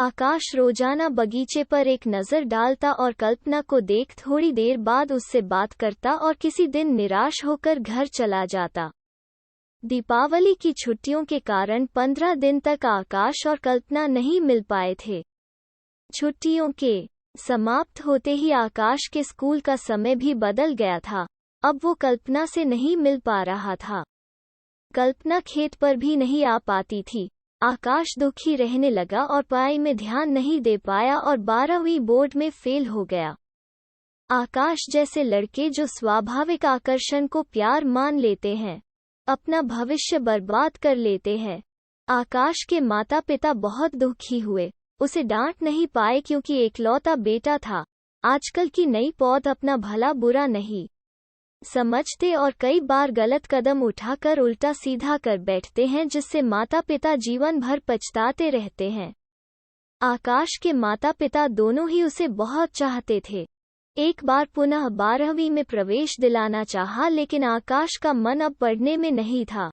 आकाश रोजाना बगीचे पर एक नज़र डालता और कल्पना को देख थोड़ी देर बाद उससे बात करता और किसी दिन निराश होकर घर चला जाता। दीपावली की छुट्टियों के कारण 15 दिन तक आकाश और कल्पना नहीं मिल पाए थे। छुट्टियों के समाप्त होते ही आकाश के स्कूल का समय भी बदल गया था। अब वो कल्पना से नहीं मिल पा रहा था। कल्पना खेत पर भी नहीं आ पाती थी। आकाश दुखी रहने लगा और पढ़ाई में ध्यान नहीं दे पाया और 12वीं बोर्ड में फेल हो गया। आकाश जैसे लड़के जो स्वाभाविक आकर्षण को प्यार मान लेते हैं, अपना भविष्य बर्बाद कर लेते हैं। आकाश के माता पिता बहुत दुखी हुए। उसे डांट नहीं पाए क्योंकि एकलौता बेटा था। आजकल की नई पौध अपना भला बुरा नहीं समझते और कई बार गलत कदम उठाकर उल्टा सीधा कर बैठते हैं, जिससे माता पिता जीवन भर पछताते रहते हैं। आकाश के माता पिता दोनों ही उसे बहुत चाहते थे। एक बार पुनः 12वीं में प्रवेश दिलाना चाहा, लेकिन आकाश का मन अब पढ़ने में नहीं था।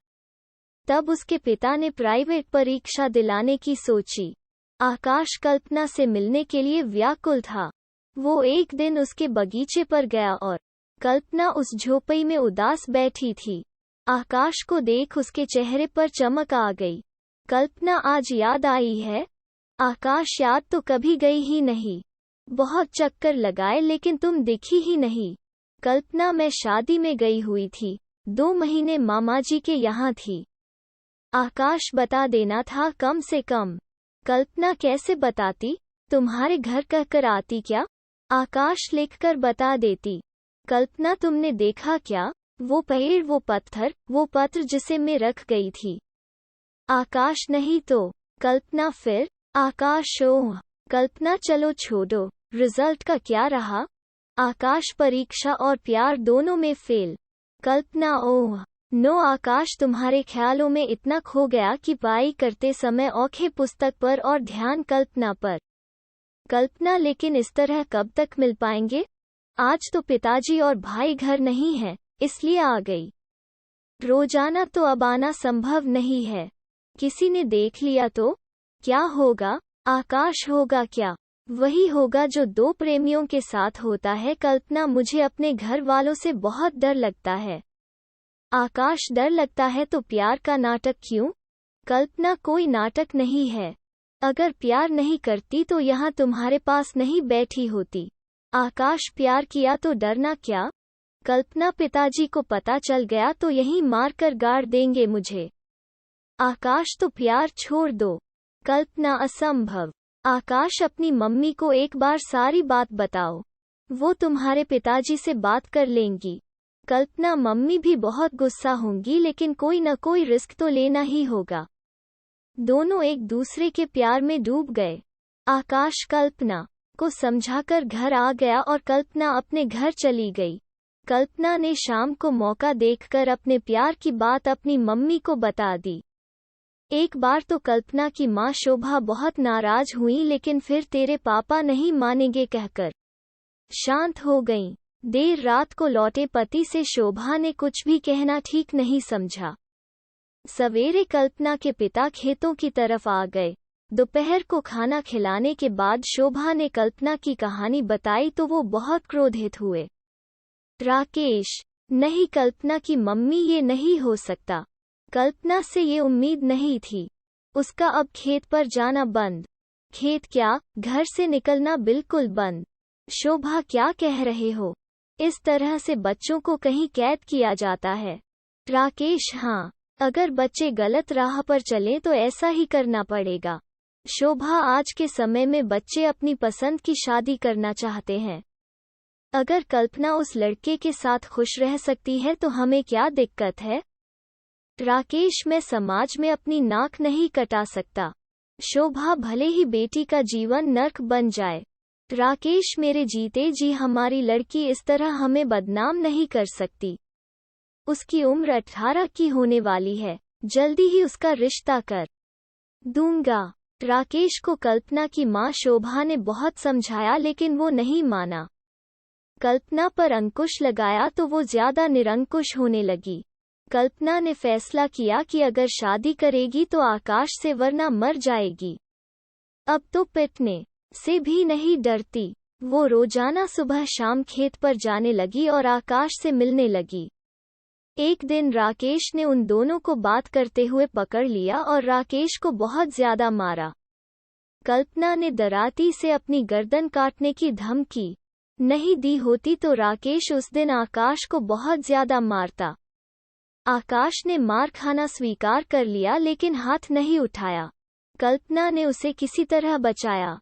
तब उसके पिता ने प्राइवेट परीक्षा दिलाने की सोची। आकाश कल्पना से मिलने के लिए व्याकुल था। वो एक दिन उसके बगीचे पर गया और कल्पना उस झोपड़ी में उदास बैठी थी। आकाश को देख उसके चेहरे पर चमक आ गई। कल्पना आज याद आई है? आकाश याद तो कभी गई ही नहीं। बहुत चक्कर लगाए लेकिन तुम दिखी ही नहीं। कल्पना मैं शादी में गई हुई थी। 2 महीने मामाजी के यहाँ थी। आकाश बता देना था कम से कम। कल्पना कैसे बताती? तुम्हारे घर कहकर आती क्या? आकाश लिखकर बता देती। कल्पना तुमने देखा क्या? वो पेड़, वो पत्थर, वो पत्र जिसे मैं रख गई थी। आकाश नहीं तो। कल्पना फिर? आकाश ओह। कल्पना चलो छोड़ो, रिजल्ट का क्या रहा? आकाश परीक्षा और प्यार दोनों में फेल। कल्पना ओह नो। आकाश तुम्हारे ख्यालों में इतना खो गया कि पढ़ाई करते समय औखे पुस्तक पर और ध्यान कल्पना पर। कल्पना लेकिन इस तरह कब तक मिल पाएंगे? आज तो पिताजी और भाई घर नहीं है, इसलिए आ गई। रोजाना तो अब आना संभव नहीं है। किसी ने देख लिया तो क्या होगा? आकाश होगा क्या? वही होगा जो 2 प्रेमियों के साथ होता है। कल्पना मुझे अपने घर वालों से बहुत डर लगता है। आकाश डर लगता है तो प्यार का नाटक क्यों? कल्पना कोई नाटक नहीं है। अगर प्यार नहीं करती तो यहाँ तुम्हारे पास नहीं बैठी होती। आकाश प्यार किया तो डरना क्या? कल्पना पिताजी को पता चल गया तो यहीं मारकर गाड़ देंगे मुझे। आकाश तो प्यार छोड़ दो। कल्पना असंभव। आकाश अपनी मम्मी को एक बार सारी बात बताओ। वो तुम्हारे पिताजी से बात कर लेंगी। कल्पना मम्मी भी बहुत गुस्सा होंगी, लेकिन कोई न कोई रिस्क तो लेना ही होगा। दोनों एक दूसरे के प्यार में डूब गए। आकाश कल्पना को समझाकर घर आ गया और कल्पना अपने घर चली गई। कल्पना ने शाम को मौका देखकर अपने प्यार की बात अपनी मम्मी को बता दी। एक बार तो कल्पना की माँ शोभा बहुत नाराज हुई, लेकिन फिर तेरे पापा नहीं मानेंगे कहकर शांत हो गईं। देर रात को लौटे पति से शोभा ने कुछ भी कहना ठीक नहीं समझा। सवेरे कल्पना के पिता खेतों की तरफ आ गए। दोपहर को खाना खिलाने के बाद शोभा ने कल्पना की कहानी बताई तो वो बहुत क्रोधित हुए। राकेश, नहीं कल्पना की मम्मी, ये नहीं हो सकता। कल्पना से ये उम्मीद नहीं थी। उसका अब खेत पर जाना बंद। खेत क्या, घर से निकलना बिल्कुल बंद। शोभा क्या कह रहे हो? इस तरह से बच्चों को कहीं कैद किया जाता है। राकेश हाँ, अगर बच्चे गलत राह पर चलें तो ऐसा ही करना पड़ेगा। शोभा, आज के समय में बच्चे अपनी पसंद की शादी करना चाहते हैं। अगर कल्पना उस लड़के के साथ खुश रह सकती है तो हमें क्या दिक्कत है? राकेश, मैं समाज में अपनी नाक नहीं कटा सकता। शोभा, भले ही बेटी का जीवन नर्क बन जाए। राकेश, मेरे जीते जी हमारी लड़की इस तरह हमें बदनाम नहीं कर सकती। उसकी उम्र 18 की होने वाली है। जल्दी ही उसका रिश्ता कर दूंगा। राकेश को कल्पना की मां शोभा ने बहुत समझाया, लेकिन वो नहीं माना। कल्पना पर अंकुश लगाया तो वो ज्यादा निरंकुश होने लगी। कल्पना ने फैसला किया कि अगर शादी करेगी तो आकाश से, वरना मर जाएगी। अब तो पिटने से भी नहीं डरती। वो रोजाना सुबह शाम खेत पर जाने लगी और आकाश से मिलने लगी। एक दिन राकेश ने उन दोनों को बात करते हुए पकड़ लिया और राकेश को बहुत ज्यादा मारा। कल्पना ने डराती से अपनी गर्दन काटने की धमकी नहीं दी होती तो राकेश उस दिन आकाश को बहुत ज्यादा मारता। आकाश ने मार खाना स्वीकार कर लिया लेकिन हाथ नहीं उठाया। कल्पना ने उसे किसी तरह बचाया।